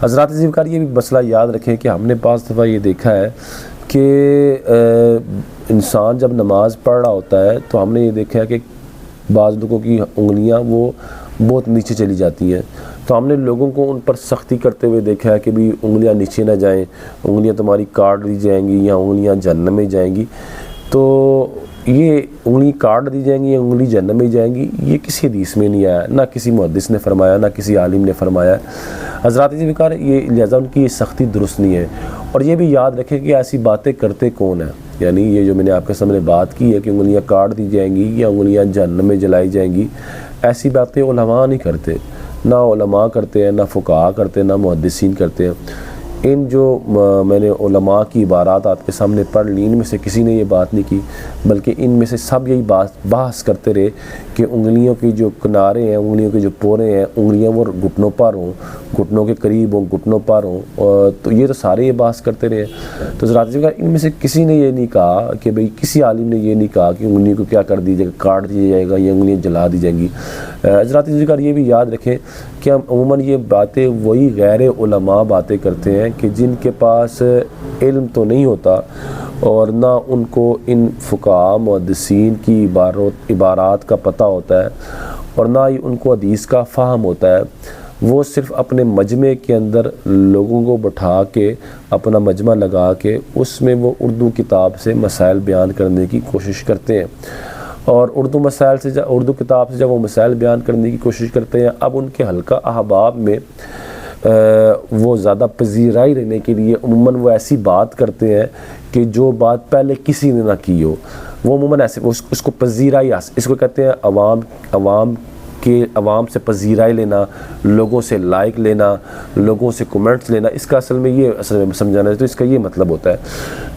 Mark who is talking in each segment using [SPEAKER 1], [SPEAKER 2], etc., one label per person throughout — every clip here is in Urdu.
[SPEAKER 1] حضرات ذمکار یہ بھی مسئلہ یاد رکھیں کہ ہم نے بعض دفعہ یہ دیکھا ہے کہ انسان جب نماز پڑھ رہا ہوتا ہے تو ہم نے یہ دیکھا ہے کہ بعض لوگوں کی انگلیاں وہ بہت نیچے چلی جاتی ہیں، تو ہم نے لوگوں کو ان پر سختی کرتے ہوئے دیکھا ہے کہ بھی انگلیاں نیچے نہ جائیں، انگلیاں تمہاری کاٹ دی جائیں گی یا انگلیاں جہنم میں جائیں گی۔ تو یہ انگلی کاٹ دی جائیں گی یا انگلی جہنم میں جائیں گی، یہ کسی حدیث میں نہیں آیا، نہ کسی محدث نے فرمایا، نہ کسی عالم نے فرمایا۔ حضرات ذمکار یہ لہٰذا ان کی یہ سختی درست نہیں ہے۔ اور یہ بھی یاد رکھیں کہ ایسی باتیں کرتے کون ہیں، یعنی یہ جو میں نے آپ کے سامنے بات کی ہے کہ انگلیاں کاٹ دی جائیں گی یا انگلیاں جہنم میں جلائی جائیں گی، ایسی باتیں علماء نہیں کرتے، نہ علماء کرتے ہیں، نہ فقہاء کرتے ہیں، نہ محدثین کرتے ہیں۔ ان جو میں نے علماء کی عبارات آپ کے سامنے پڑھ لی، ان میں سے کسی نے یہ بات نہیں کی، بلکہ ان میں سے سب یہی بحث کرتے رہے کہ انگلیوں کی جو کنارے ہیں، انگلیوں کے جو پورے ہیں، انگلیاں وہ گھٹنوں پر ہوں، گھٹنوں کے قریب ہوں، گھٹنوں پر ہوں، تو یہ تو سارے یہ بحث کرتے رہے۔ تو ذرا ان میں سے کسی نے یہ نہیں کہا کہ بھئی کسی عالم نے یہ نہیں کہا کہ انگلیوں کو کیا کر دیجیے گا، کاٹ دیا جائے گا یا انگلیاں جلا دی جائیں گی۔ حضرات ذکر یہ بھی یاد رکھیں کہ ہم عموماً یہ باتیں وہی غیر علماء باتیں کرتے ہیں کہ جن کے پاس علم تو نہیں ہوتا اور نہ ان کو ان فقہاء محدثین کی عبارات کا پتہ ہوتا ہے اور نہ ہی ان کو حدیث کا فہم ہوتا ہے۔ وہ صرف اپنے مجمع کے اندر لوگوں کو بٹھا کے اپنا مجمع لگا کے اس میں وہ اردو کتاب سے مسائل بیان کرنے کی کوشش کرتے ہیں، اور اردو کتاب سے جب وہ مسائل بیان کرنے کی کوشش کرتے ہیں، اب ان کے حلقہ احباب میں وہ زیادہ پذیرائی لینے کے لیے عموماً وہ ایسی بات کرتے ہیں کہ جو بات پہلے کسی نے نہ کی ہو، وہ عموماً ایسے اس کو پذیرائی، اس کو کہتے ہیں عوام سے پذیرائی لینا، لوگوں سے لائک لینا، لوگوں سے کمنٹس لینا، اس کا اصل میں سمجھانا ہے تو اس کا یہ مطلب ہوتا ہے۔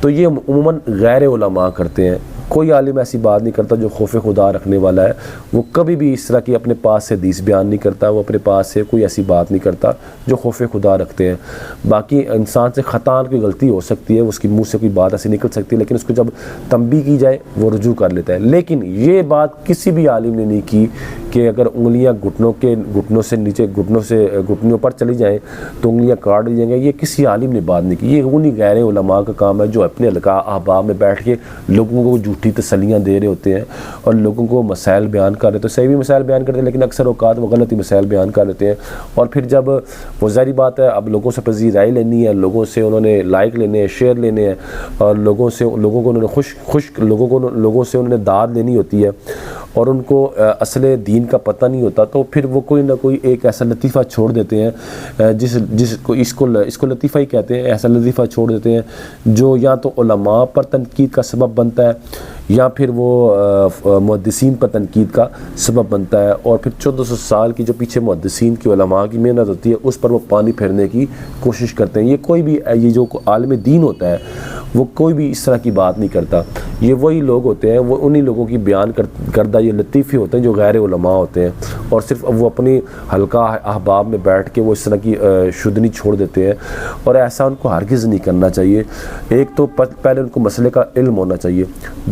[SPEAKER 1] تو یہ عموماً غیر علماء کرتے ہیں۔ کوئی عالم ایسی بات نہیں کرتا جو خوف خدا رکھنے والا ہے، وہ کبھی بھی اس طرح کی اپنے پاس سے حدیث بیان نہیں کرتا، وہ اپنے پاس سے کوئی ایسی بات نہیں کرتا جو خوف خدا رکھتے ہیں۔ باقی انسان سے خطاً کوئی غلطی ہو سکتی ہے، اس کی منہ سے کوئی بات ایسی نکل سکتی ہے، لیکن اس کو جب تنبیہ کی جائے وہ رجوع کر لیتا ہے۔ لیکن یہ بات کسی بھی عالم نے نہیں کی کہ اگر انگلیاں گھٹنوں سے نیچے گھٹنوں پر چلی جائیں تو انگلیاں کاٹ دی جائیں گے، یہ کسی عالم نے بات نہیں کی۔ یہ انہی غیر علماء کا کام ہے جو اپنے حلقہ احباب میں بیٹھ کے لوگوں کو جھوٹی تسلیاں دے رہے ہوتے ہیں اور لوگوں کو مسائل بیان کر رہے، تو صحیح بھی مسائل بیان کرتے ہیں لیکن اکثر اوقات وہ غلطی مسائل بیان کر لیتے ہیں، اور پھر جب وہ ظاہری بات ہے اب لوگوں سے پذیرائی لینی ہے، لوگوں سے انہوں نے لائک لینے ہیں، شیئر لینے ہیں، اور لوگوں سے انہوں نے داد لینی ہوتی ہے اور ان کو اصل دین کا پتہ نہیں ہوتا، تو پھر وہ کوئی نہ کوئی ایک ایسا لطیفہ چھوڑ دیتے ہیں جس کو اس کو لطیفہ ہی کہتے ہیں، ایسا لطیفہ چھوڑ دیتے ہیں جو یا تو علماء پر تنقید کا سبب بنتا ہے یا پھر وہ محدثین پر تنقید کا سبب بنتا ہے، اور پھر 1400 سال کی جو پیچھے محدثین کی علماء کی محنت ہوتی ہے اس پر وہ پانی پھیرنے کی کوشش کرتے ہیں۔ یہ جو عالم دین ہوتا ہے وہ کوئی بھی اس طرح کی بات نہیں کرتا، یہ وہی لوگ ہوتے ہیں، وہ انہی لوگوں کی بیان کردہ یہ لطیفے ہوتے ہیں جو غیر علماء ہوتے ہیں، اور صرف وہ اپنی حلقہ احباب میں بیٹھ کے وہ اس طرح کی شدنی چھوڑ دیتے ہیں، اور ایسا ان کو ہرگز نہیں کرنا چاہیے۔ ایک تو پہلے ان کو مسئلے کا علم ہونا چاہیے،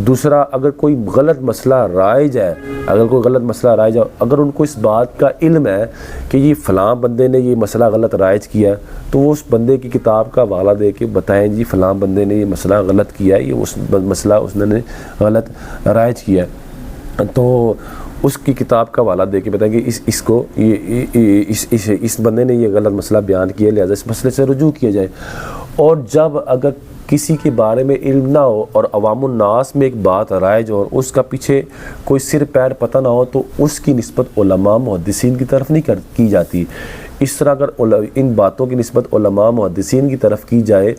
[SPEAKER 1] دوسرا اگر کوئی غلط مسئلہ رائج ہے، اگر ان کو اس بات کا علم ہے کہ یہ فلاں بندے نے یہ مسئلہ غلط رائج کیا ہے، تو وہ اس بندے کی کتاب کا حوالہ دے کے بتائیں جی فلاں بندے نے یہ مسئلہ غلط کیا ہے، یہ اس مسئلہ اس نے غلط رائج کیا ہے، تو اس کی کتاب کا حوالہ دے کے بتائیں کہ اس بندے نے یہ غلط مسئلہ بیان کیا، لہذا اس مسئلے سے رجوع کیا جائے۔ اور جب اگر کسی کے بارے میں علم نہ ہو اور عوام الناس میں ایک بات رائج ہو اور اس کا پیچھے کوئی سر پیر پتہ نہ ہو، تو اس کی نسبت علماء محدثین کی طرف نہیں کی جاتی۔ اس طرح اگر ان باتوں کی نسبت علماء محدثین کی طرف کی جائے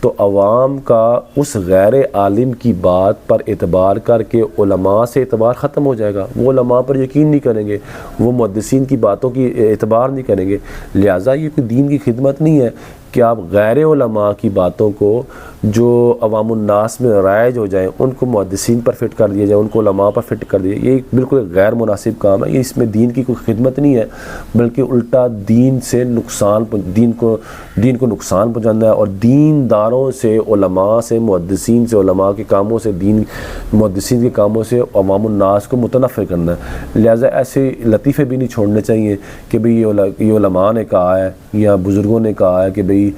[SPEAKER 1] تو عوام کا اس غیر عالم کی بات پر اعتبار کر کے علماء سے اعتبار ختم ہو جائے گا، وہ علماء پر یقین نہیں کریں گے، وہ محدثین کی باتوں کی اعتبار نہیں کریں گے۔ لہٰذا یہ کوئی دین کی خدمت نہیں ہے کہ آپ غیر علماء کی باتوں کو جو عوام الناس میں رائج ہو جائیں ان کو محدثین پر فٹ کر دیا جائے، ان کو علماء پر فٹ کر دیا، یہ بالکل غیر مناسب کام ہے۔ یہ اس میں دین کی کوئی خدمت نہیں ہے، بلکہ الٹا دین سے نقصان، دین کو نقصان پہنچانا ہے، اور دین داروں سے، علماء سے، محدثین سے، علماء کے کاموں سے، محدثین کے کاموں سے عوام الناس کو متنفر کرنا ہے۔ لہٰذا ایسے لطیفے بھی نہیں چھوڑنے چاہیے کہ بھئی یہ علماء نے کہا ہے یا بزرگوں نے کہا ہے کہ بھئی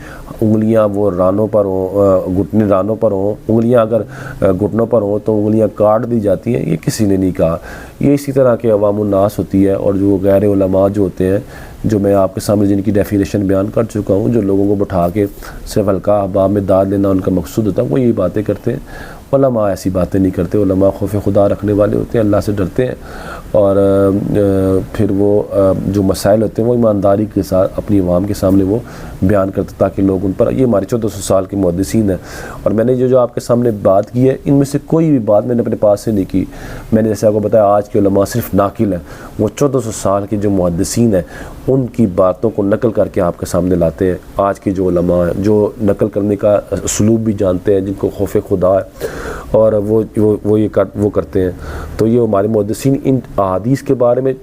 [SPEAKER 1] انگلیاں وہ رانوں پر ہوں، گھٹنے رانوں پر ہوں، انگلیاں اگر گھٹنوں پر ہوں تو انگلیاں کاٹ دی جاتی ہیں، یہ کسی نے نہیں کہا۔ یہ اسی طرح کے عوام الناس ہوتی ہے، اور جو غیر علماء جو ہوتے ہیں، جو میں آپ کے سامنے جن کی ڈیفینیشن بیان کر چکا ہوں، جو لوگوں کو بٹھا کے صرف ہلکا احباب میں داد لینا ان کا مقصود ہوتا ہے، وہ یہی باتیں کرتے ہیں۔ علماء ایسی باتیں نہیں کرتے، علماء خوف خدا رکھنے والے ہوتے ہیں، اللہ سے ڈرتے ہیں، اور پھر وہ جو مسائل ہوتے ہیں وہ ایمانداری کے ساتھ اپنی عوام کے سامنے وہ بیان کرتے تاکہ لوگ ان پر، یہ ہمارے 1400 سال کے محدثین ہیں، اور میں نے جو آپ کے سامنے بات کی ہے ان میں سے کوئی بھی بات میں نے اپنے پاس سے نہیں کی۔ میں نے جیسے آپ کو بتایا آج کے علماء صرف ناقل ہیں، وہ 1400 سال کے جو محدثین ہیں ان کی باتوں کو نقل کر کے آپ کے سامنے لاتے ہیں۔ آج کے جو علماء ہیں جو نقل کرنے کا اسلوب بھی جانتے ہیں، جن کو خوف خدا ہے، اور وہ کرتے ہیں، تو یہ ہمارے محدثین ان احادیث کے بارے میں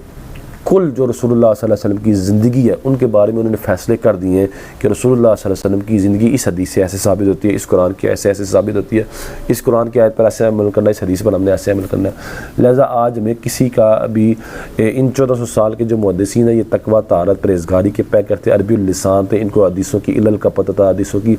[SPEAKER 1] کل جو رسول اللہ صلی اللہ علیہ وسلم کی زندگی ہے ان کے بارے میں انہوں نے فیصلے کر دیے ہیں کہ رسول اللہ صلی اللہ علیہ وسلم کی زندگی اس حدیث سے ایسے ثابت ہوتی ہے، اس قرآن کی ایسے ثابت ہوتی ہے، اس قرآن کی آیت پر ایسے عمل کرنا ہے، اس حدیث پر ہم نے ایسے عمل کرنا ہے۔ لہٰذا آج میں کسی کا بھی ان 1400 سال کے جو محدثین ہیں یہ تقویٰ، طہارت، پرہیزگاری کے پے کرتے، عربی اللسان تھے، ان کو حدیثوں کی علل کا پتہ تھا، حدیثوں کی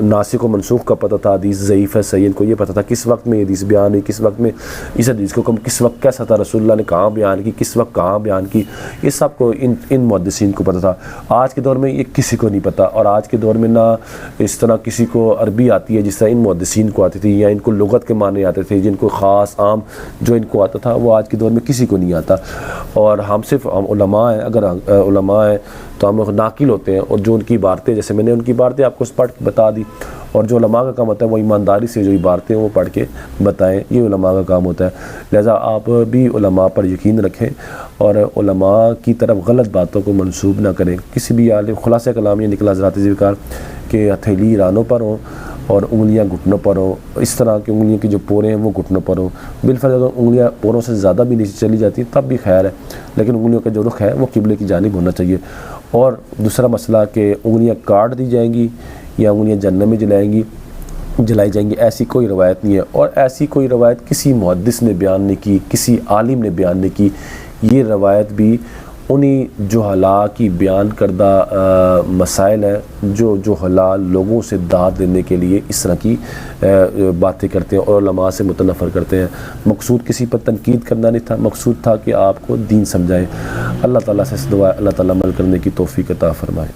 [SPEAKER 1] ناسخ و منسوخ کا پتہ تھا، حدیث ضعیف ہے صحیح، ان کو یہ پتہ تھا کس وقت میں یہ حدیث بیان ہوئی، کس وقت میں اس حدیث کو کس وقت کیسا تھا، رسول اللہ نے کہاں بیان کی، کس وقت کہاں بیان کی، یہ سب کو ان محدثین کو پتہ تھا۔ آج کے دور میں یہ کسی کو نہیں پتہ، اور آج کے دور میں نہ اس طرح کسی کو عربی آتی ہے جس طرح ان محدثین کو آتی تھی، یا ان کو لغت کے معنی آتے تھے، جن کو خاص عام جو ان کو آتا تھا وہ آج کے دور میں کسی کو نہیں آتا۔ اور ہم صرف علماء ہیں، اگر علماء ہیں تو ہم لوگ ناقل ہوتے ہیں، اور جو ان کی عبارتیں، جیسے میں نے ان کی عبارتیں آپ کو پڑھ کے بتا دی، اور جو علماء کا کام ہوتا ہے وہ ایمانداری سے جو عبارتیں ہیں وہ پڑھ کے بتائیں، یہ علماء کا کام ہوتا ہے۔ لہذا آپ بھی علماء پر یقین رکھیں اور علماء کی طرف غلط باتوں کو منسوب نہ کریں۔ کسی بھی عالم، خلاصہ کلام یہ نکلا حضرات ذوالفقار کہ ہتھیلی رانوں پر ہوں اور انگلیاں گھٹنوں پر ہوں، اس طرح کی انگلیوں کی جو پورے ہیں وہ گھٹنوں پر ہوں۔ بالفرض اگر انگلیاں پوروں سے زیادہ بھی نیچے چلی جاتی تب بھی خیر ہے، لیکن انگلیوں کا جو رخ ہے وہ قبلے کی جانب ہونا چاہیے۔ اور دوسرا مسئلہ کہ انگلیاں کاٹ دی جائیں گی یا انگلیاں جہنم میں جلائی جائیں گی، ایسی کوئی روایت نہیں ہے، اور ایسی کوئی روایت کسی محدث نے بیان نہیں کی، کسی عالم نے بیان نہیں کی۔ یہ روایت بھی انہی جہلاء کی بیان کردہ مسائل ہیں جو جہلاء لوگوں سے داد دینے کے لیے اس طرح کی باتیں کرتے ہیں اور علماء سے متنفر کرتے ہیں۔ مقصود کسی پر تنقید کرنا نہیں تھا، مقصود تھا کہ آپ کو دین سمجھائیں۔ اللہ تعالیٰ سے دعا ہے اللہ تعالیٰ عمل کرنے کی توفیق عطا فرمائے۔